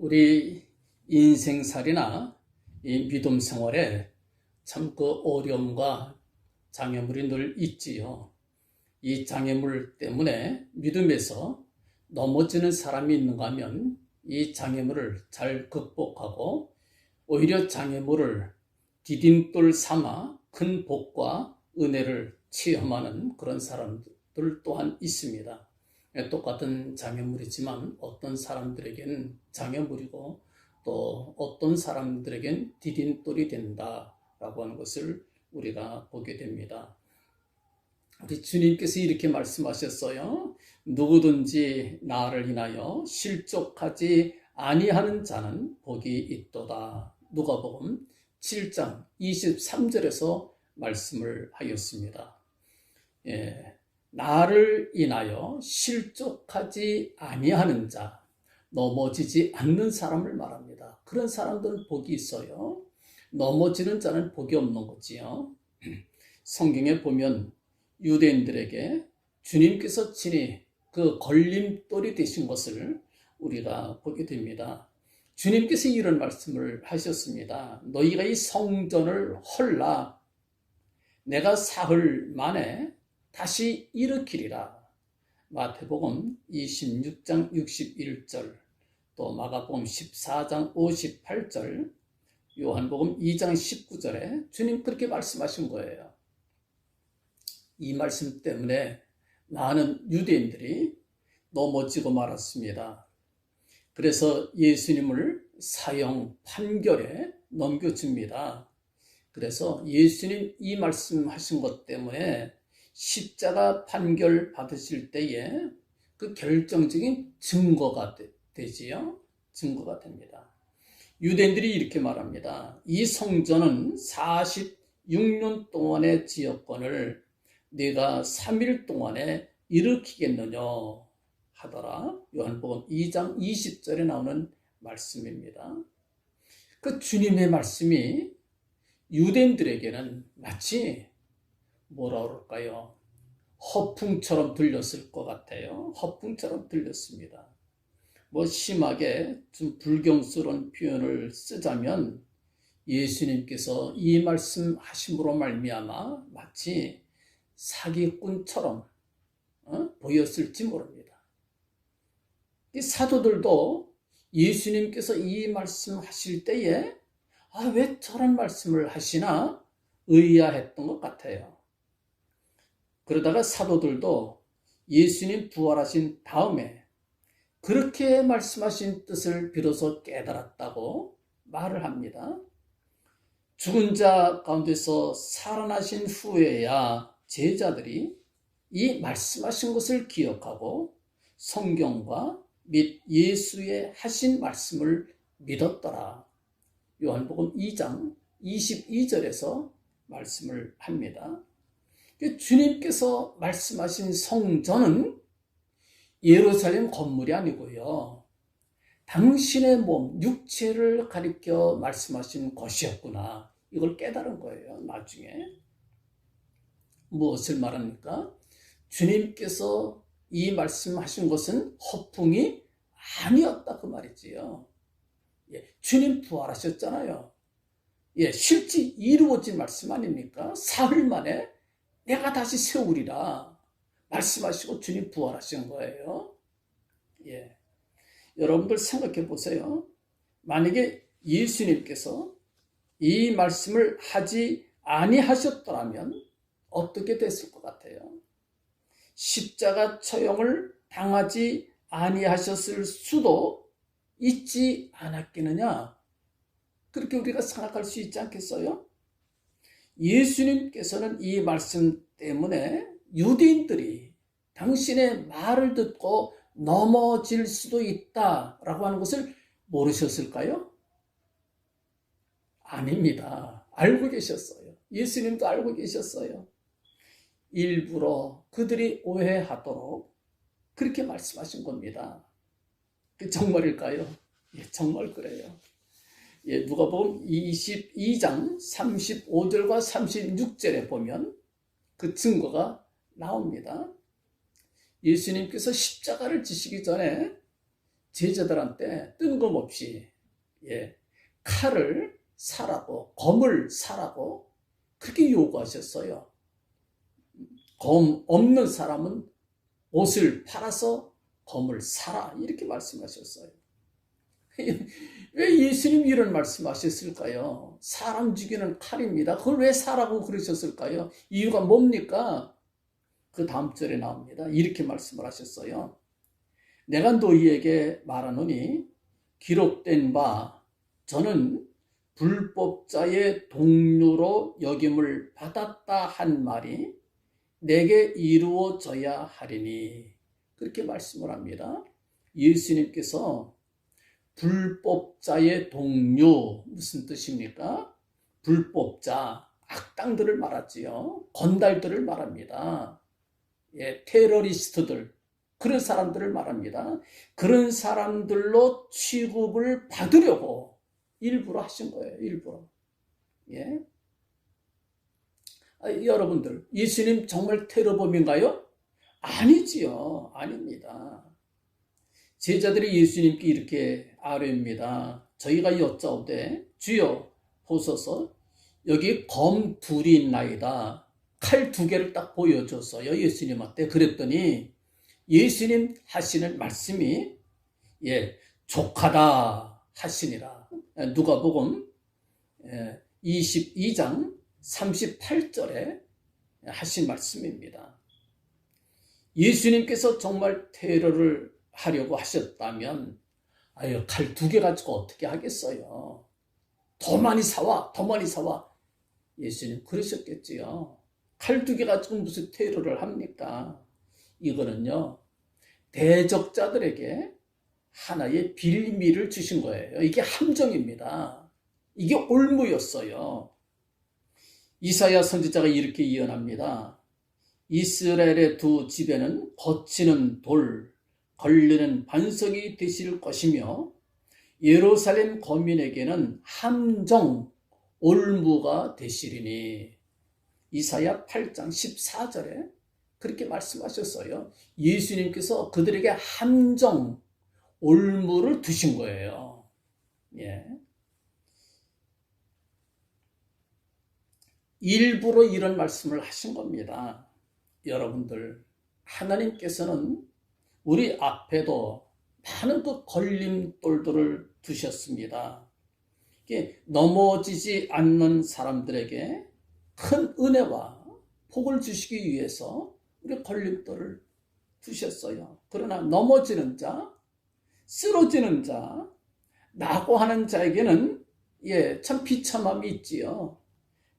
우리 인생살이나 이 믿음 생활에 참 그 어려움과 장애물이 늘 있지요. 이 장애물 때문에 믿음에서 넘어지는 사람이 있는가 하면 이 장애물을 잘 극복하고 오히려 장애물을 디딤돌 삼아 큰 복과 은혜를 체험하는 그런 사람들 또한 있습니다. 똑같은 장애물이지만 어떤 사람들에겐 장애물이고 또 어떤 사람들에겐 디딤돌이 된다라고 하는 것을 우리가 보게 됩니다. 우리 주님께서 이렇게 말씀하셨어요. 누구든지 나를 인하여 실족하지 아니하는 자는 복이 있도다. 누가복음 7장 23절에서 말씀을 하였습니다. 나를 인하여 실족하지 아니하는 자, 넘어지지 않는 사람을 말합니다. 그런 사람들은 복이 있어요. 넘어지는 자는 복이 없는 거지요. 성경에 보면 유대인들에게 주님께서 친히 그 걸림돌이 되신 것을 우리가 보게 됩니다. 주님께서 이런 말씀을 하셨습니다. 너희가 이 성전을 헐라 내가 사흘 만에 다시 일으키리라. 마태복음 26장 61절, 또 마가복음 14장 58절, 요한복음 2장 19절에 주님 그렇게 말씀하신 거예요. 이 말씀 때문에 많은 유대인들이 넘어지고 말았습니다. 그래서 예수님을 사형 판결에 넘겨줍니다. 그래서 예수님 이 말씀하신 것 때문에 십자가 판결 받으실 때에 그 결정적인 증거가 되지요. 증거가 됩니다. 유대인들이 이렇게 말합니다. 이 성전은 46년 동안의 지역권을 네가 3일 동안에 일으키겠느냐 하더라. 요한복음 2장 20절에 나오는 말씀입니다. 그 주님의 말씀이 유대인들에게는 마치 뭐라 그럴까요? 허풍처럼 들렸을 것 같아요. 허풍처럼 들렸습니다. 심하게 좀 불경스러운 표현을 쓰자면 예수님께서 이 말씀하심으로 말미암아 마치 사기꾼처럼 보였을지 모릅니다. 이 사도들도 예수님께서 이 말씀하실 때에 왜 저런 말씀을 하시나 의아했던 것 같아요. 그러다가 사도들도 예수님 부활하신 다음에 그렇게 말씀하신 뜻을 비로소 깨달았다고 말을 합니다. 죽은 자 가운데서 살아나신 후에야 제자들이 이 말씀하신 것을 기억하고 성경과 및 예수의 하신 말씀을 믿었더라. 요한복음 2장 22절에서 말씀을 합니다. 주님께서 말씀하신 성전은 예루살렘 건물이 아니고요. 당신의 몸, 육체를 가리켜 말씀하신 것이었구나. 이걸 깨달은 거예요, 나중에. 무엇을 말합니까? 주님께서 이 말씀하신 것은 허풍이 아니었다 그 말이지요. 주님 부활하셨잖아요. 실제 이루어진 말씀 아닙니까? 사흘 만에 내가 다시 세우리라 말씀하시고 주님 부활하신 거예요. 여러분들 생각해 보세요. 만약에 예수님께서 이 말씀을 하지 아니하셨더라면 어떻게 됐을 것 같아요? 십자가 처형을 당하지 아니하셨을 수도 있지 않았겠느냐? 그렇게 우리가 생각할 수 있지 않겠어요? 예수님께서는 이 말씀 때문에 유대인들이 당신의 말을 듣고 넘어질 수도 있다라고 하는 것을 모르셨을까요? 아닙니다. 알고 계셨어요. 예수님도 알고 계셨어요. 일부러 그들이 오해하도록 그렇게 말씀하신 겁니다. 정말일까요? 정말 그래요. 누가복음 22장 35절과 36절에 보면 그 증거가 나옵니다. 예수님께서 십자가를 지시기 전에 제자들한테 뜬금없이 칼을 사라고, 검을 사라고 그렇게 요구하셨어요. 검 없는 사람은 옷을 팔아서 검을 사라 이렇게 말씀하셨어요. 왜 예수님이 이런 말씀하셨을까요? 사람 죽이는 칼입니다. 그걸 왜 사라고 그러셨을까요? 이유가 뭡니까? 그 다음 절에 나옵니다. 이렇게 말씀을 하셨어요. 내가 너희에게 말하노니 기록된 바 저는 불법자의 동료로 여김을 받았다 한 말이 내게 이루어져야 하리니 그렇게 말씀을 합니다. 예수님께서 불법자의 동료 무슨 뜻입니까? 불법자, 악당들을 말하지요. 건달들을 말합니다. 테러리스트들, 그런 사람들을 말합니다. 그런 사람들로 취급을 받으려고 일부러 하신 거예요. 일부러. 여러분들, 예수님 정말 테러범인가요? 아니지요. 아닙니다. 제자들이 예수님께 이렇게 아뢰입니다. 저희가 여짜오되 주여 보소서 여기 검 둘이 있나이다. 칼 두 개를 딱 보여줬어요. 예수님한테. 그랬더니 예수님 하시는 말씀이 족하다 하시니라. 누가복음 22장 38절에 하신 말씀입니다. 예수님께서 정말 테러를 하려고 하셨다면 칼 두 개 가지고 어떻게 하겠어요? 더 많이 사와, 더 많이 사와. 예수님 그러셨겠지요. 칼 두 개 가지고 무슨 테러를 합니까? 이거는요, 대적자들에게 하나의 빌미를 주신 거예요. 이게 함정입니다. 이게 올무였어요. 이사야 선지자가 이렇게 예언합니다. 이스라엘의 두 집에는 거치는 돌, 걸리는 반석이 되실 것이며 예루살렘 거민에게는 함정, 올무가 되시리니 이사야 8장 14절에 그렇게 말씀하셨어요. 예수님께서 그들에게 함정, 올무를 두신 거예요. 일부러 이런 말씀을 하신 겁니다. 여러분들, 하나님께서는 우리 앞에도 많은 그 걸림돌들을 두셨습니다. 넘어지지 않는 사람들에게 큰 은혜와 복을 주시기 위해서 우리 걸림돌을 두셨어요. 그러나 넘어지는 자, 쓰러지는 자, 낙오하는 자에게는 참 비참함이 있지요.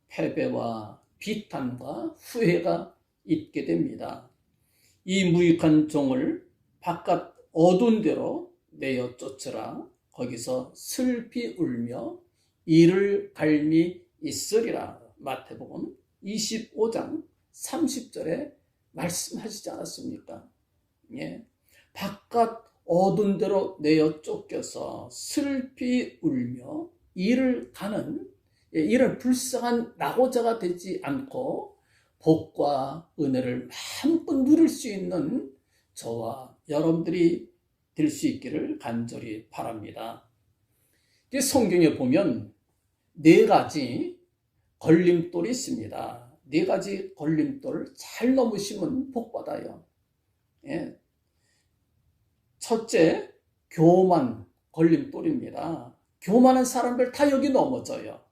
패배와 비탄과 후회가 있게 됩니다. 이 무익한 종을 바깥 어두운 데로 내어 쫓으라. 거기서 슬피 울며 이를 갈미 있으리라. 마태복음 25장 30절에 말씀하시지 않았습니까? 바깥 어두운 데로 내어 쫓겨서 슬피 울며 이를 가는 이런 불쌍한 낙오자가 되지 않고 복과 은혜를 마음껏 누릴 수 있는 저와 여러분들이 될 수 있기를 간절히 바랍니다. 성경에 보면 4가지 걸림돌이 있습니다. 4가지 걸림돌을 잘 넘으시면 복받아요. 첫째, 교만 걸림돌입니다. 교만한 사람들 다 여기 넘어져요.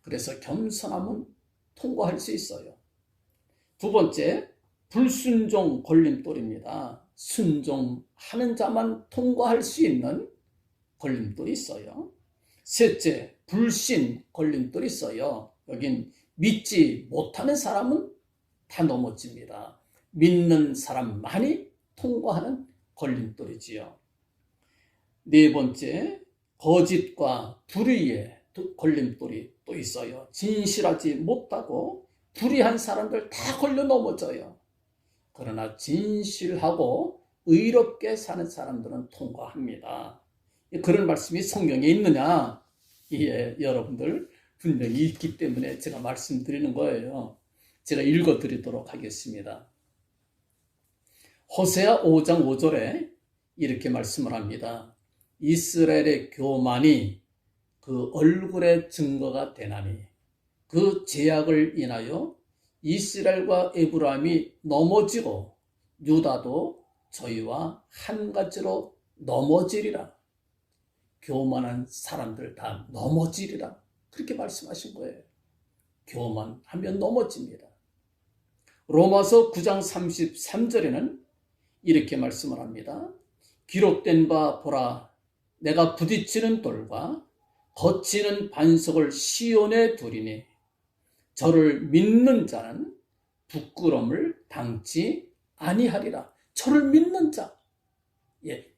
그래서 겸손함은 통과할 수 있어요. 두 번째, 불순종 걸림돌입니다. 순종하는 자만 통과할 수 있는 걸림돌이 있어요. 셋째, 불신 걸림돌이 있어요. 여긴 믿지 못하는 사람은 다 넘어집니다. 믿는 사람만이 통과하는 걸림돌이지요. 네 번째, 거짓과 불의의 걸림돌이 또 있어요. 진실하지 못하고 불의한 사람들 다 걸려 넘어져요. 그러나 진실하고 의롭게 사는 사람들은 통과합니다. 그런 말씀이 성경에 있느냐? 여러분들 분명히 있기 때문에 제가 말씀드리는 거예요. 제가 읽어드리도록 하겠습니다. 호세아 5장 5절에 이렇게 말씀을 합니다. 이스라엘의 교만이 그 얼굴의 증거가 되나니 그 죄악을 인하여 이스라엘과 에브라임이 넘어지고 유다도 저희와 한 가지로 넘어지리라. 교만한 사람들 다 넘어지리라. 그렇게 말씀하신 거예요. 교만하면 넘어집니다. 로마서 9장 33절에는 이렇게 말씀을 합니다. 기록된 바 보라, 내가 부딪히는 돌과 거치는 반석을 시온에 두리니 저를 믿는 자는 부끄러움을 당치 아니하리라. 저를 믿는 자,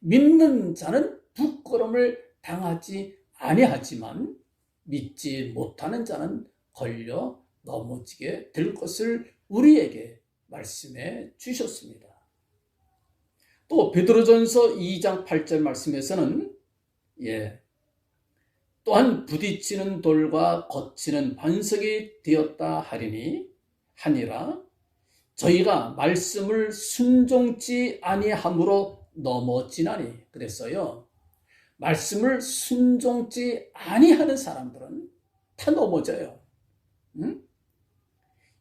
믿는 자는 부끄러움을 당하지 아니하지만 믿지 못하는 자는 걸려 넘어지게 될 것을 우리에게 말씀해 주셨습니다. 또 베드로전서 2장 8절 말씀에서는 또한 부딪히는 돌과 거치는 반석이 되었다 하니라 저희가 말씀을 순종치 아니함으로 넘어지나니. 그랬어요. 말씀을 순종치 아니하는 사람들은 다 넘어져요.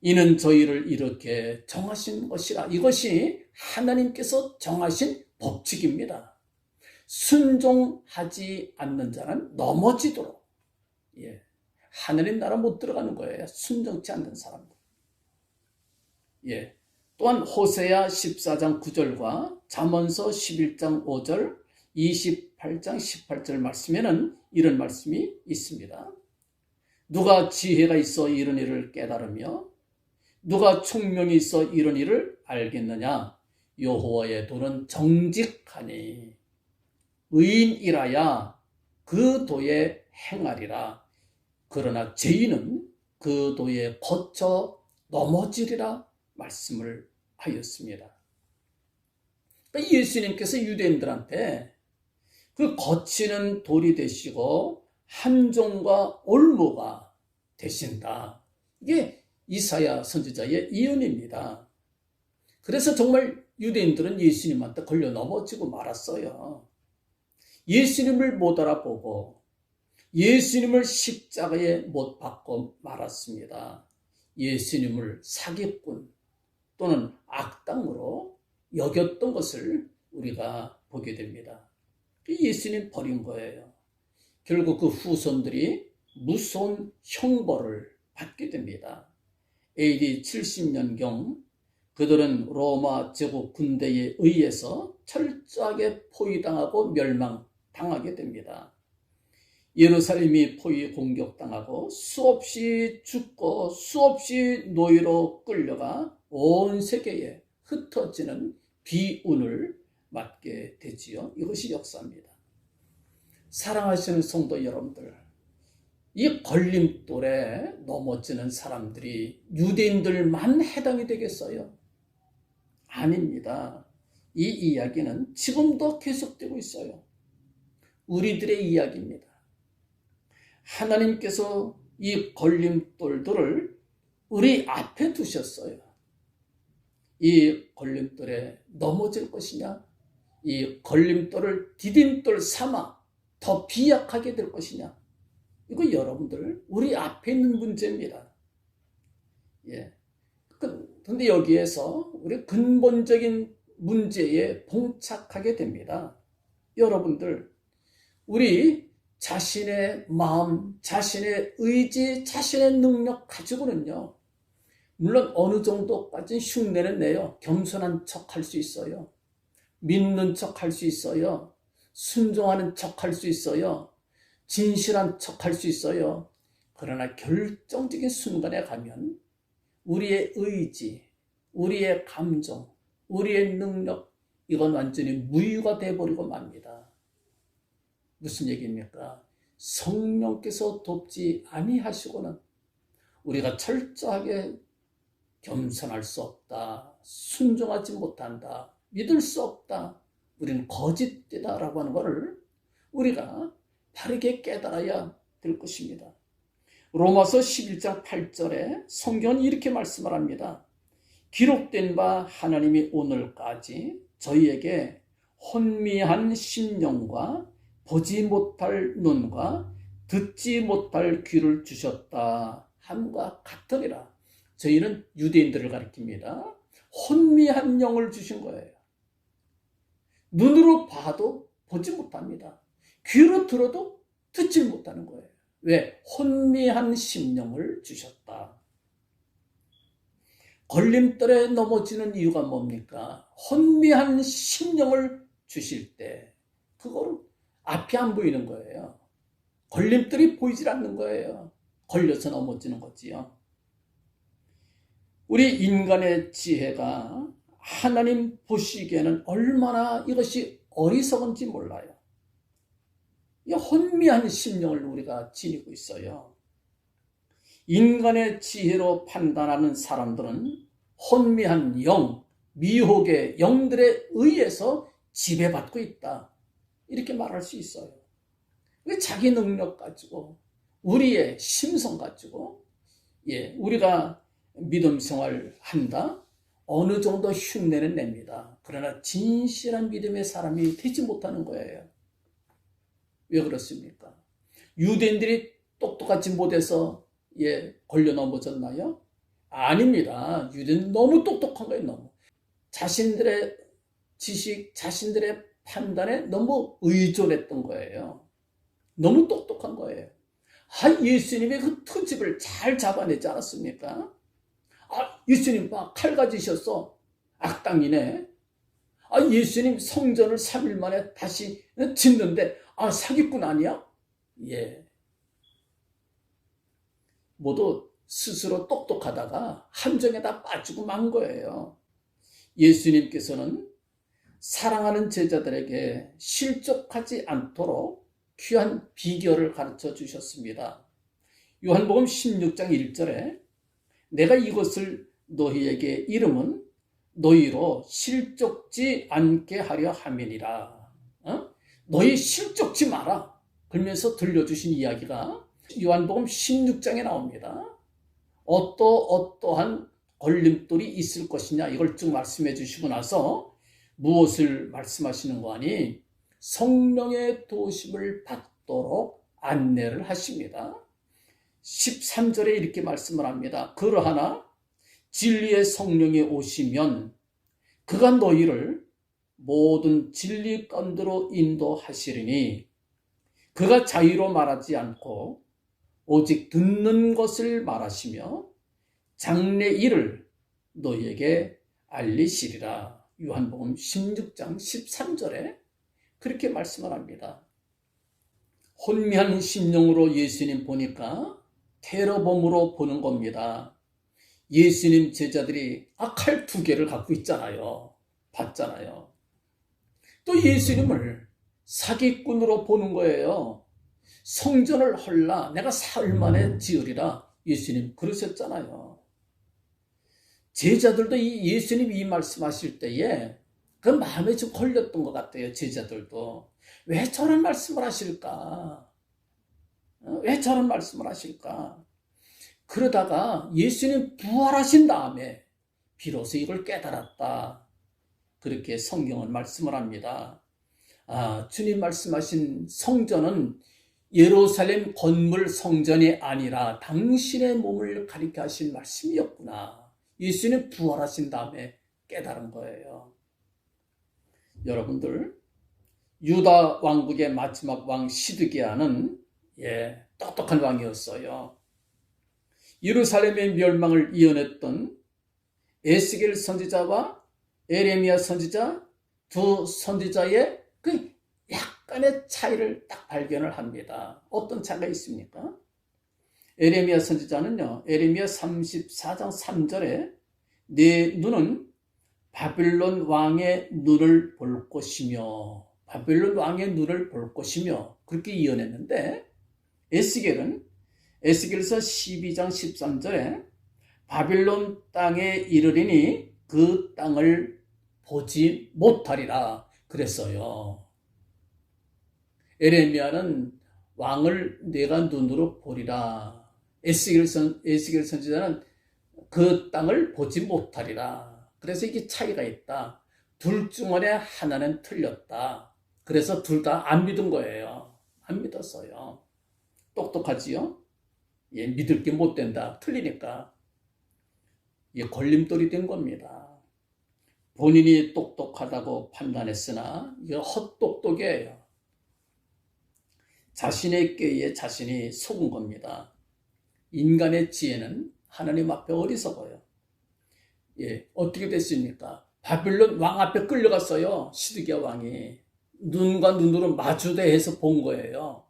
이는 저희를 이렇게 정하신 것이라. 이것이 하나님께서 정하신 법칙입니다. 순종하지 않는 자는 넘어지도록. 하나님 나라 못 들어가는 거예요. 순종치 않는 사람들. 또한 호세아 14장 9절과 잠언서 11장 5절, 28장 18절 말씀에는 이런 말씀이 있습니다. 누가 지혜가 있어 이런 일을 깨달으며 누가 총명이 있어 이런 일을 알겠느냐. 여호와의 도는 정직하니 의인이라야 그 도에 행하리라. 그러나 죄인은 그 도에 거쳐 넘어지리라 말씀을 하였습니다. 그러니까 예수님께서 유대인들한테 그 거치는 돌이 되시고 함정과 올무가 되신다. 이게 이사야 선지자의 예언입니다. 그래서 정말 유대인들은 예수님한테 걸려 넘어지고 말았어요. 예수님을 못 알아보고 예수님을 십자가에 못 박고 말았습니다. 예수님을 사기꾼 또는 악당으로 여겼던 것을 우리가 보게 됩니다. 예수님 버린 거예요. 결국 그 후손들이 무서운 형벌을 받게 됩니다. AD 70년경 그들은 로마 제국 군대에 의해서 철저하게 포위당하고 멸망당하게 됩니다. 예루살렘이 포위 공격당하고 수없이 죽고 수없이 노예로 끌려가 온 세계에 흩어지는 비운을 맞게 되지요. 이것이 역사입니다. 사랑하시는 성도 여러분들, 이 걸림돌에 넘어지는 사람들이 유대인들만 해당이 되겠어요? 아닙니다. 이 이야기는 지금도 계속되고 있어요. 우리들의 이야기입니다. 하나님께서 이 걸림돌들을 우리 앞에 두셨어요. 이 걸림돌에 넘어질 것이냐? 이 걸림돌을 디딤돌 삼아 더 비약하게 될 것이냐? 이거 여러분들 우리 앞에 있는 문제입니다. 그런데 여기에서 우리 근본적인 문제에 봉착하게 됩니다. 여러분들, 우리 자신의 마음, 자신의 의지, 자신의 능력 가지고는요, 물론 어느 정도까지는 흉내는 내요. 겸손한 척 할 수 있어요. 믿는 척 할 수 있어요. 순종하는 척 할 수 있어요. 진실한 척 할 수 있어요. 그러나 결정적인 순간에 가면 우리의 의지, 우리의 감정, 우리의 능력, 이건 완전히 무유가 되어버리고 맙니다. 무슨 얘기입니까? 성령께서 돕지 아니하시고는 우리가 철저하게 겸손할 수 없다, 순종하지 못한다, 믿을 수 없다, 우리는 거짓되다라고 하는 것을 우리가 바르게 깨달아야 될 것입니다. 로마서 11장 8절에 성경은 이렇게 말씀을 합니다. 기록된 바 하나님이 오늘까지 저희에게 혼미한 심령과 보지 못할 눈과 듣지 못할 귀를 주셨다 함과 같으리라. 저희는 유대인들을 가리킵니다. 혼미한 영을 주신 거예요. 눈으로 봐도 보지 못합니다. 귀로 들어도 듣지 못하는 거예요. 왜? 혼미한 심령을 주셨다. 걸림돌에 넘어지는 이유가 뭡니까? 혼미한 심령을 주실 때 그거를 앞이 안 보이는 거예요. 걸림돌이 보이질 않는 거예요. 걸려서 넘어지는 거지요. 우리 인간의 지혜가 하나님 보시기에는 얼마나 이것이 어리석은지 몰라요. 이 혼미한 심령을 우리가 지니고 있어요. 인간의 지혜로 판단하는 사람들은 혼미한 영, 미혹의 영들에 의해서 지배받고 있다. 이렇게 말할 수 있어요. 자기 능력 가지고, 우리의 심성 가지고, 우리가 믿음 생활 한다? 어느 정도 흉내는 냅니다. 그러나 진실한 믿음의 사람이 되지 못하는 거예요. 왜 그렇습니까? 유대인들이 똑똑하지 못해서 걸려 넘어졌나요? 아닙니다. 유대인은 너무 똑똑한 거예요. 너무. 자신들의 지식, 자신들의 판단에 너무 의존했던 거예요. 너무 똑똑한 거예요. 예수님의 그 트집을 잘 잡아내지 않았습니까? 예수님 막 칼 가지셨어. 악당이네. 예수님 성전을 3일 만에 다시 짓는데 사기꾼 아니야? 모두 스스로 똑똑하다가 함정에 다 빠지고 만 거예요. 예수님께서는 사랑하는 제자들에게 실족하지 않도록 귀한 비결을 가르쳐 주셨습니다. 요한복음 16장 1절에 내가 이것을 너희에게 이름은 너희로 실족지 않게 하려 함이니라. 너희 실족지 마라. 그러면서 들려주신 이야기가 요한복음 16장에 나옵니다. 어떠한 걸림돌이 있을 것이냐 이걸 쭉 말씀해 주시고 나서 무엇을 말씀하시는 거 아니? 성령의 도심을 받도록 안내를 하십니다. 13절에 이렇게 말씀을 합니다. 그러하나 진리의 성령이 오시면 그가 너희를 모든 진리 가운데로 인도하시리니 그가 자유로 말하지 않고 오직 듣는 것을 말하시며 장래 일을 너희에게 알리시리라. 요한복음 16장 13절에 그렇게 말씀을 합니다. 혼미한 심령으로 예수님 보니까 테러범으로 보는 겁니다. 예수님 제자들이 칼 2개를 갖고 있잖아요. 봤잖아요. 또 예수님을 사기꾼으로 보는 거예요. 성전을 헐라 내가 사흘 만에 지으리라 예수님 그러셨잖아요. 제자들도 예수님 이 말씀하실 때에 그 마음에 좀 걸렸던 것 같아요. 제자들도 왜 저런 말씀을 하실까? 왜 저런 말씀을 하실까? 그러다가 예수님 부활하신 다음에 비로소 이걸 깨달았다. 그렇게 성경은 말씀을 합니다. 주님 말씀하신 성전은 예루살렘 건물 성전이 아니라 당신의 몸을 가리켜 하신 말씀이었구나. 예수님 부활하신 다음에 깨달은 거예요. 여러분들, 유다 왕국의 마지막 왕 시드기야는 똑똑한 왕이었어요. 예루살렘의 멸망을 예언했던 에스겔 선지자와 에레미야 선지자 두 선지자의 그 약간의 차이를 딱 발견을 합니다. 어떤 차이가 있습니까? 에레미야 선지자는요, 에레미야 34장 3절에 내 눈은 바빌론 왕의 눈을 볼 것이며 바빌론 왕의 눈을 볼 것이며 그렇게 예언했는데 에스겔서 12장 13절에 바빌론 땅에 이르리니 그 땅을 보지 못하리라 그랬어요. 에레미야는 왕을 내가 눈으로 보리라. 에스겔 선지자는 그 땅을 보지 못하리라. 그래서 이게 차이가 있다. 둘 중 안에 하나는 틀렸다. 그래서 둘 다 안 믿은 거예요. 안 믿었어요. 똑똑하지요? 예, 믿을 게 못 된다. 틀리니까. 이게 걸림돌이 된 겁니다. 본인이 똑똑하다고 판단했으나 이게 헛똑똑이에요. 자신의 꾀에 자신이 속은 겁니다. 인간의 지혜는 하나님 앞에 어리석어요. 예, 어떻게 됐습니까? 바빌론 왕 앞에 끌려갔어요. 시드기야 왕이. 눈과 눈으로 마주대해서 본 거예요.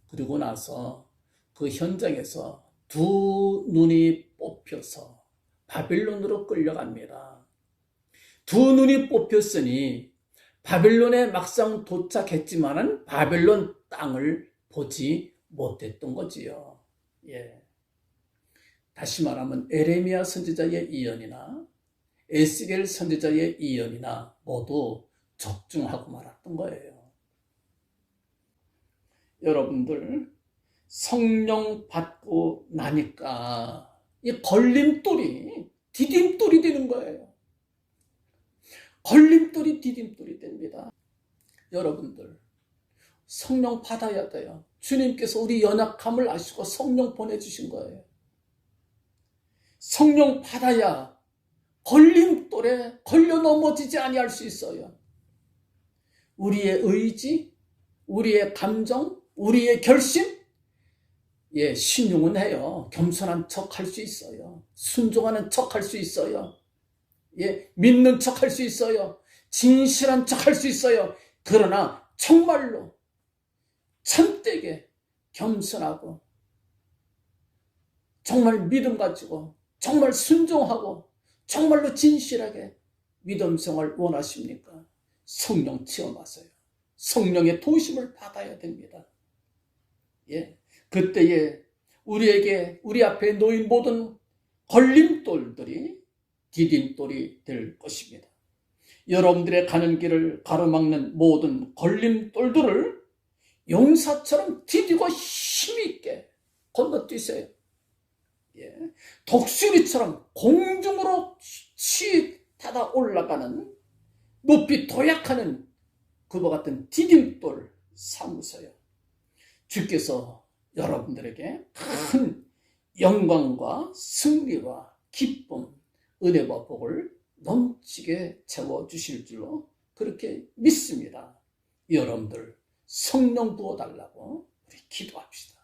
그리고 나서 그 현장에서 두 눈이 뽑혀서 바빌론으로 끌려갑니다. 두 눈이 뽑혔으니 바빌론에 막상 도착했지만은 바빌론 땅을 보지 못했던 거지요. 예. 다시 말하면 에레미야 선지자의 예언이나 에스겔 선지자의 예언이나 모두 적중하고 말았던 거예요. 여러분들 성령 받고 나니까 이 걸림돌이 디딤돌이 되는 거예요. 걸림돌이 디딤돌이 됩니다. 여러분들 성령 받아야 돼요. 주님께서 우리 연약함을 아시고 성령 보내주신 거예요. 성령 받아야 걸림돌에 걸려 넘어지지 아니할 수 있어요. 우리의 의지, 우리의 감정, 우리의 결심, 예, 신용은 해요. 겸손한 척 할 수 있어요. 순종하는 척 할 수 있어요. 예, 믿는 척 할 수 있어요. 진실한 척 할 수 있어요. 그러나 정말로 참되게 겸손하고 정말 믿음 가지고 정말 순종하고 정말로 진실하게 믿음 생활 원하십니까? 성령 체험하세요. 성령의 도심을 받아야 됩니다. 예, 그때에 우리에게 우리 앞에 놓인 모든 걸림돌들이 디딤돌이 될 것입니다. 여러분들의 가는 길을 가로막는 모든 걸림돌들을 용사처럼 디디고 힘있게 건너뛰세요. 예, 독수리처럼 공중으로 치닫아 올라가는 높이 도약하는 그와 같은 디딤돌 삼으세요. 주께서 여러분들에게 큰 영광과 승리와 기쁨, 은혜와 복을 넘치게 채워주실 줄로 그렇게 믿습니다. 여러분들 성령 부어달라고 우리 기도합시다.